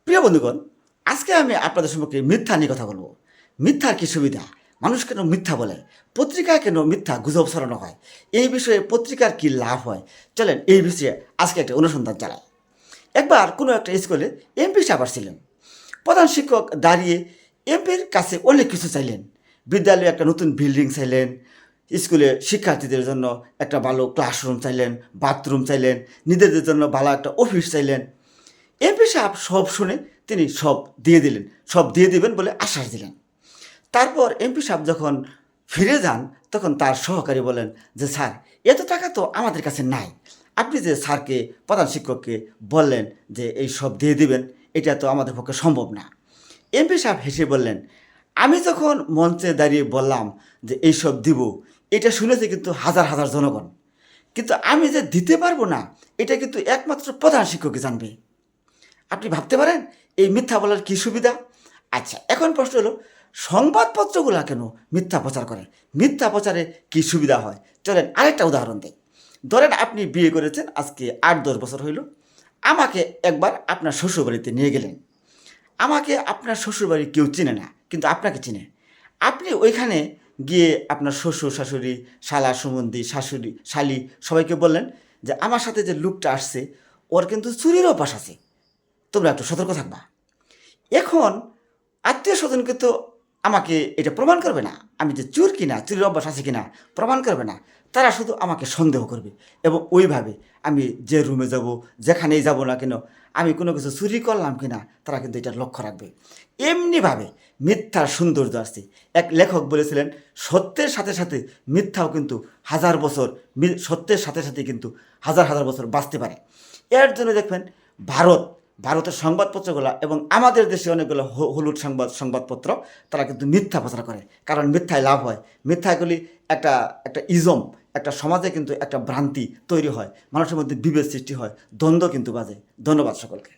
প্রিয় বন্ধুগণ, আজকে আমি আপনাদের সম্পর্কে মিথ্যা নিয়ে কথা বলবো। মিথ্যার কি সুবিধা, মানুষ কেন মিথ্যা বলে, পত্রিকায় কেন মিথ্যা গুজব ছড়ানো হয়, এই বিষয়ে পত্রিকার কি লাভ হয়, চলেন এই বিষয়ে আজকে একটা অনুসন্ধান চালাই। একবার কোনো একটা স্কুলে এমপি সাহেব ছিলেন। প্রধান শিক্ষক দাঁড়িয়ে এমপির কাছে অনেক কিছু চাইলেন। বিদ্যালয়ে একটা নতুন বিল্ডিং চাইলেন, স্কুলে শিক্ষার্থীদের জন্য একটা ভালো ক্লাসরুম চাইলেন, বাথরুম চাইলেন, নিজেদের জন্য ভালো একটা অফিস চাইলেন। এমপি সাহেব সব শুনে তিনি সব দিয়ে দিলেন, সব দিয়ে দিবেন বলে আশ্বাস দিলেন। তারপর এমপি সাহেব যখন ফিরে যান, তখন তার সহকারী বলেন যে স্যার, এত টাকা তো আমাদের কাছে নাই। আপনি যে স্যারকে, প্রধান শিক্ষককে বললেন যে এই সব দিয়ে দিবেন, এটা তো আমাদের পক্ষে সম্ভব না। এমপি সাহেব হেসে বললেন, আমি যখন মঞ্চে দাঁড়িয়ে বললাম যে এই সব দিব, এটা শুনেছে কিন্তু হাজার হাজার জনগণ, কিন্তু আমি যে দিতে পারবো না এটা কিন্তু একমাত্র প্রধান শিক্ষকই জানবে। আপনি ভাবতে পারেন এই মিথ্যা বলার কী সুবিধা? আচ্ছা, এখন প্রশ্ন হলো, সংবাদপত্রগুলো কেন মিথ্যা প্রচার করে, মিথ্যা প্রচারে কী সুবিধা হয়? চলেন আরেকটা উদাহরণ দিই। ধরেন আপনি বিয়ে করেছেন, আজকে 8-10 বছর হইল। আমাকে একবার আপনার শ্বশুরবাড়িতে নিয়ে গেলেন। আমাকে আপনার শ্বশুরবাড়ি কেউ চিনে না, কিন্তু আপনাকে চিনে। আপনি ওইখানে গিয়ে আপনার শ্বশুর শাশুড়ি, শালা সুমন্দি, শাশুড়ি শালি সবাইকে বললেন যে আমার সাথে যে লোকটা আসছে ওর কিন্তু চুরির অভ্যাস আছে, তোমরা একটু সতর্ক থাকবা। এখন আত্মীয় স্বজন কিন্তু আমাকে এটা প্রমাণ করবে না, আমি যে চোর কিনা, চুরির অভ্যাস আছে কিনা প্রমাণ করবে না। তারা শুধু আমাকে সন্দেহ করবে, এবং ওইভাবে আমি যে রুমে যাব, যেখানেই যাব না কেন, আমি কোনো কিছু চুরি করলাম কিনা তারা কিন্তু এটা লক্ষ্য রাখবে। এমনিভাবে মিথ্যার সৌন্দর্য আসছে। এক লেখক বলেছিলেন, সত্যের সাথে সাথে মিথ্যাও কিন্তু হাজার বছর, সত্যের সাথে সাথে কিন্তু হাজার হাজার বছর বাঁচতে পারে। এর জন্য দেখবেন ভারতের সংবাদপত্রগুলো এবং আমাদের দেশে অনেকগুলো হলুদ সংবাদপত্র, তারা কিন্তু মিথ্যা প্রচার করে, কারণ মিথ্যায় লাভ হয়। মিথ্যাগুলি একটা একটা ইজম, একটা সমাজে কিন্তু একটা ভ্রান্তি তৈরি হয়, মানুষের মধ্যে বিভেদ সৃষ্টি হয়, দ্বন্দ্ব কিন্তু বাজে। ধন্যবাদ সকলকে।